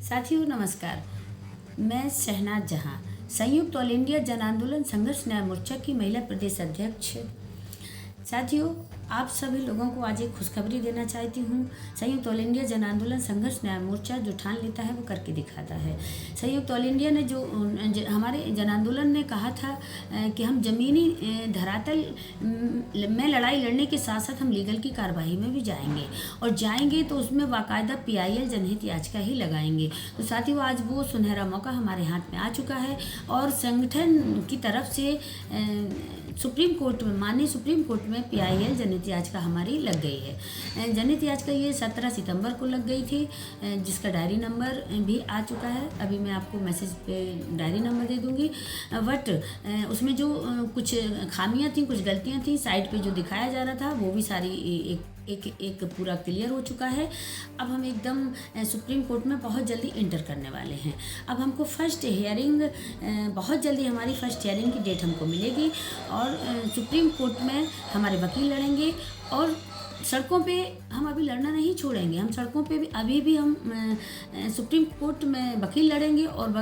साथियों नमस्कार। मैं शहनाज जहां, संयुक्त ऑल इंडिया जन आंदोलन संघर्ष न्याय मोर्चा की महिला प्रदेश अध्यक्ष। साथियों, आप सभी लोगों को आज एक खुशखबरी देना चाहती हूँ। संयुक्त ऑल इंडिया जन आंदोलन संघर्ष न्याय मोर्चा जो ठान लेता है वो करके दिखाता है। संयुक्त ऑल इंडिया ने हमारे जन आंदोलन ने कहा था कि हम जमीनी धरातल में लड़ाई लड़ने के साथ साथ हम लीगल की कार्रवाई में भी जाएंगे, और जाएंगे तो उसमें बाकायदा PIL जनहित याचिका ही लगाएंगे। तो साथियों, आज वो सुनहरा मौका हमारे हाथ में आ चुका है और संगठन की तरफ से सुप्रीम कोर्ट में, माननीय सुप्रीम कोर्ट में PIL जनहित याचिका हमारी लग गई है। जनहित याचिका ये 17 सितंबर को लग गई थी, जिसका डायरी नंबर भी आ चुका है। अभी मैं आपको मैसेज पे डायरी नंबर दे दूंगी। बट उसमें जो कुछ खामियां थी, कुछ गलतियां थी, साइट पे जो दिखाया जा रहा था वो भी सारी एक पूरा क्लियर हो चुका है। अब हम एकदम सुप्रीम कोर्ट में बहुत जल्दी इंटर करने वाले हैं। अब हमको फर्स्ट हियरिंग, बहुत जल्दी हमारी फर्स्ट हियरिंग की डेट हमको मिलेगी और सुप्रीम कोर्ट में हमारे वकील लड़ेंगे। और सड़कों पे हम अभी लड़ना नहीं छोड़ेंगे। हम सड़कों पे भी अभी भी हम सुप्रीम कोर्ट में वकील लड़ेंगे और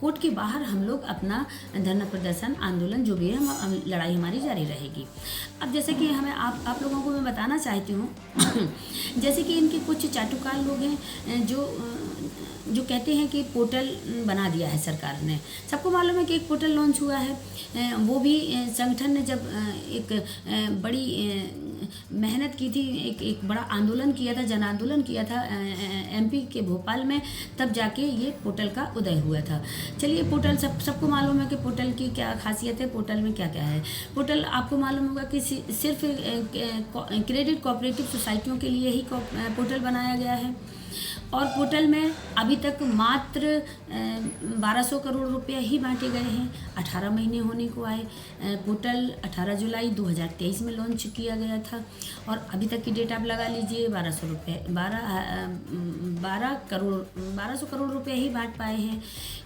कोर्ट के बाहर हम लोग अपना धरना प्रदर्शन, आंदोलन जो भी है, हम लड़ाई हमारी जारी रहेगी। अब जैसे कि हमें आप लोगों को मैं बताना चाहती हूँ जैसे कि इनके कुछ चाटुकार लोग हैं जो कहते हैं कि पोर्टल बना दिया है सरकार ने। सबको मालूम है कि एक पोर्टल लॉन्च हुआ है, वो भी संगठन ने जब एक बड़ी मेहनत की थी, एक बड़ा आंदोलन किया था, जन आंदोलन किया था MP के भोपाल में, तब जाके ये पोर्टल का उदय हुआ था। चलिए, पोर्टल सबको मालूम है कि पोर्टल की क्या खासियत है, पोर्टल में क्या क्या है। पोर्टल आपको मालूम होगा कि सिर्फ क्रेडिट कोऑपरेटिव सोसाइटियों के लिए ही पोर्टल बनाया गया है। और पोर्टल में अभी तक मात्र 1200 करोड़ रुपए ही बांटे गए हैं। 18 महीने होने को आए। पोर्टल 18 जुलाई 2023 में लॉन्च किया गया था और अभी तक की डेट आप लगा लीजिए 1200 करोड़ रुपए ही बांट पाए हैं।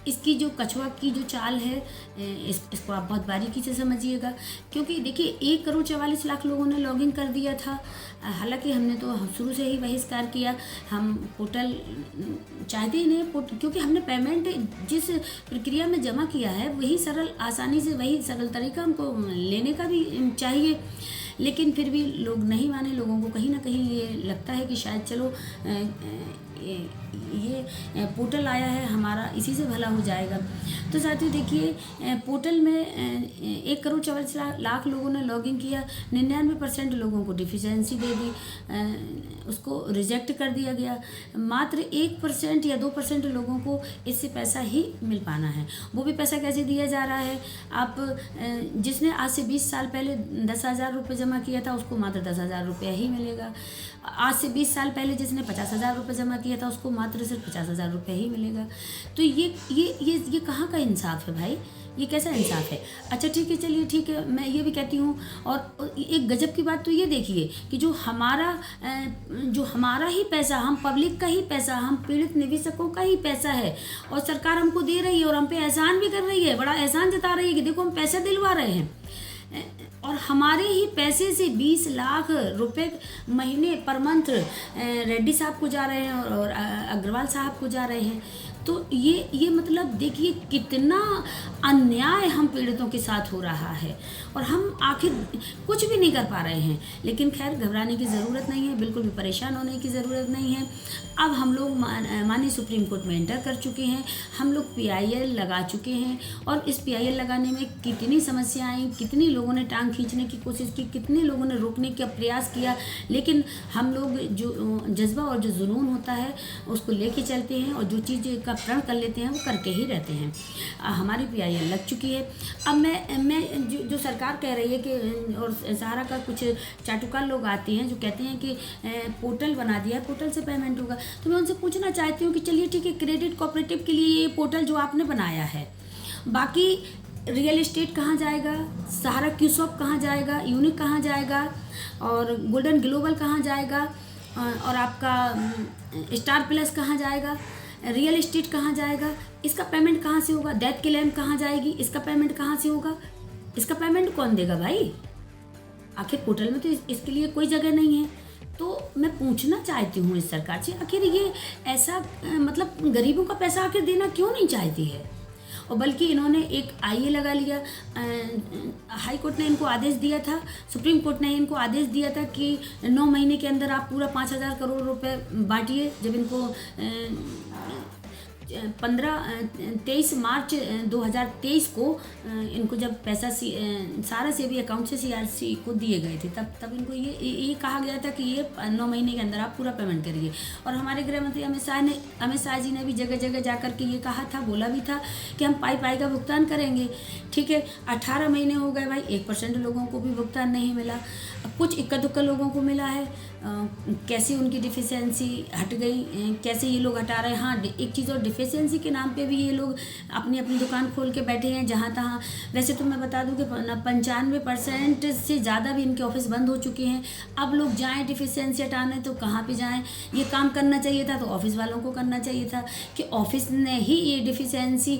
इसकी जो कछुआ की जो चाल है, इसको आप बहुत बारीकी से समझिएगा, क्योंकि देखिए 1,44,00,000 लोगों ने लॉगिन कर दिया था। हालांकि हमने तो शुरू से ही बहिष्कार किया। हम पोर्टल चाहते ही नहीं, क्योंकि हमने पेमेंट जिस प्रक्रिया में जमा किया है वही सरल, आसानी से वही सरल तरीका हमको लेने का भी चाहिए। लेकिन फिर भी लोग नहीं माने। लोगों को कहीं ना कहीं ये लगता है कि शायद चलो ये पोर्टल आया है हमारा, इसी से भला हो जाएगा। तो साथियों देखिए, पोर्टल में 1,44,00,000 लोगों ने लॉगिन किया। 99% लोगों को डिफिशेंसी दे दी, उसको रिजेक्ट कर दिया गया। मात्र 1% या 2% लोगों को इससे पैसा ही मिल पाना है। वो भी पैसा कैसे दिया जा रहा है? आप जिसने आज से 20 साल पहले 10,000 रुपये जमा किया था उसको मात्र 10,000 रुपया ही मिलेगा। आज से 20 साल पहले जिसने 50,000 रुपये जमा किया था उसको मात्र सिर्फ 50,000 रुपये ही मिलेगा। तो ये कहाँ का इंसाफ है भाई? ये कैसा इंसाफ है? अच्छा ठीक है, चलिए ठीक है, मैं ये भी कहती हूँ। और एक गजब की बात तो ये देखिए कि जो हमारा ही पैसा, हम पब्लिक का ही पैसा, हम पीड़ित निवेशकों का ही पैसा है और सरकार हमको दे रही है और हम पे एहसान भी कर रही है, बड़ा एहसान जता रही है कि देखो हम पैसे दिलवा रहे हैं। और हमारे ही पैसे से 20 लाख रुपए महीने पर मंथ रेड्डी साहब को जा रहे हैं और अग्रवाल साहब को जा रहे हैं। तो ये मतलब देखिए कितना अन्याय हम पीड़ितों के साथ हो रहा है और हम आखिर कुछ भी नहीं कर पा रहे हैं। लेकिन खैर, घबराने की ज़रूरत नहीं है, बिल्कुल भी परेशान होने की ज़रूरत नहीं है। अब हम लोग माननीय सुप्रीम कोर्ट में एंटर कर चुके हैं। हम लोग PIL लगा चुके हैं और इस PIL लगाने में कितनी समस्याएं आई, कितनी लोगों ने टांग खींचने की कोशिश की, कितने लोगों ने रोकने का प्रयास किया। लेकिन हम लोग जो जज्बा और जो जुनून होता है उसको लेके चलते हैं और जो चीज़ का प्रण कर लेते हैं वो करके ही रहते हैं। हमारी PIL लग चुकी है। अब मैं जो सरकार कह रही है कि, और सहारा का कुछ चाटुकार लोग आते हैं जो कहते हैं कि पोर्टल बना दिया है, पोर्टल से पेमेंट होगा। तो मैं उनसे पूछना चाहती हूँ कि चलिए ठीक है, क्रेडिट कोऑपरेटिव के लिए ये पोर्टल जो आपने बनाया है, बाकी रियल एस्टेट कहाँ जाएगा? सहारा क्यूसॉप कहाँ जाएगा? यूनिक कहाँ जाएगा? और गोल्डन ग्लोबल कहाँ जाएगा? और आपका स्टार प्लस कहाँ जाएगा? रियल एस्टेट कहाँ जाएगा? इसका पेमेंट कहाँ से होगा? डेथ क्लेम कहाँ जाएगी? इसका पेमेंट कहाँ से होगा? इसका पेमेंट कौन देगा भाई? आखिर पोर्टल में तो इसके लिए कोई जगह नहीं है। तो मैं पूछना चाहती हूँ इस सरकार से, आखिर ये ऐसा मतलब गरीबों का पैसा आखिर देना क्यों नहीं चाहती है। और बल्कि इन्होंने एक आईए लगा लिया। हाई कोर्ट ने इनको आदेश दिया था, सुप्रीम कोर्ट ने इनको आदेश दिया था कि 9 महीने के अंदर आप पूरा 5,000 करोड़ रुपए बांटिए। जब इनको 23 मार्च 2023 को इनको जब पैसा सारा सेवी अकाउंट से सीआरसी को दिए गए थे, तब इनको ये कहा गया था कि ये 9 महीने के अंदर आप पूरा पेमेंट करिए। और हमारे गृह मंत्री अमित शाह जी ने भी जगह जगह जा कर के ये कहा था, बोला भी था कि हम पाई का भुगतान करेंगे। ठीक है, 18 महीने हो गए भाई, 1% लोगों को भी भुगतान नहीं मिला। कुछ इक्का दुक्का लोगों को मिला है। कैसे उनकी डिफिशियंसी हट गई, कैसे ये लोग हटा रहे हैं। हाँ, एक चीज़ और, डिफिशियंसी के नाम पे भी ये लोग अपनी अपनी दुकान खोल के बैठे हैं जहाँ तहाँ। वैसे तो मैं बता दूं कि 95% से ज़्यादा भी इनके ऑफिस बंद हो चुके हैं। अब लोग जाएं डिफिशियंसी हटाने तो कहाँ पे जाएं। ये काम करना चाहिए था तो ऑफिस वालों को करना चाहिए था कि ऑफिस ने ही ये डिफिशियंसी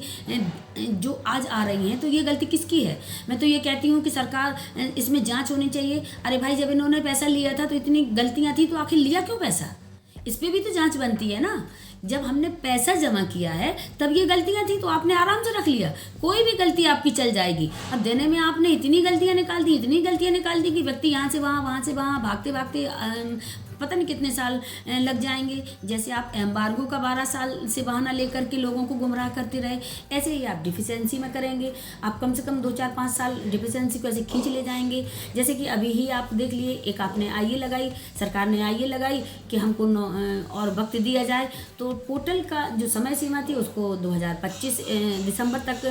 जो आज आ रही हैं, तो ये गलती किसकी है। मैं तो ये कहती हूँ कि सरकार इसमें जाँच होनी चाहिए। अरे भाई, जब इन्होंने पैसा लिया था तो इतनी गलतियां थी, तो आखिर लिया क्यों पैसा, इस पे भी तो जांच बनती है ना। जब हमने पैसा जमा किया है तब ये गलतियां थी तो आपने आराम से रख लिया, कोई भी गलती आपकी चल जाएगी। अब देने में आपने इतनी गलतियां निकाल दी कि व्यक्ति यहाँ से वहाँ भागते भागते पता नहीं कितने साल लग जाएंगे। जैसे आप एम्बार्गो का 12 साल से बहाना लेकर के लोगों को गुमराह करते रहे, ऐसे ही आप डिफिशियंसी में करेंगे। आप कम से कम 2-4-5 साल डिफिशियंसी को ऐसे खींच ले जाएंगे। जैसे कि अभी ही आप देख लिए, एक आपने आईए लगाई, सरकार ने आईए लगाई कि हमको और वक्त दिया जाए, तो पोर्टल का जो समय सीमा थी उसको 2025 दिसंबर तक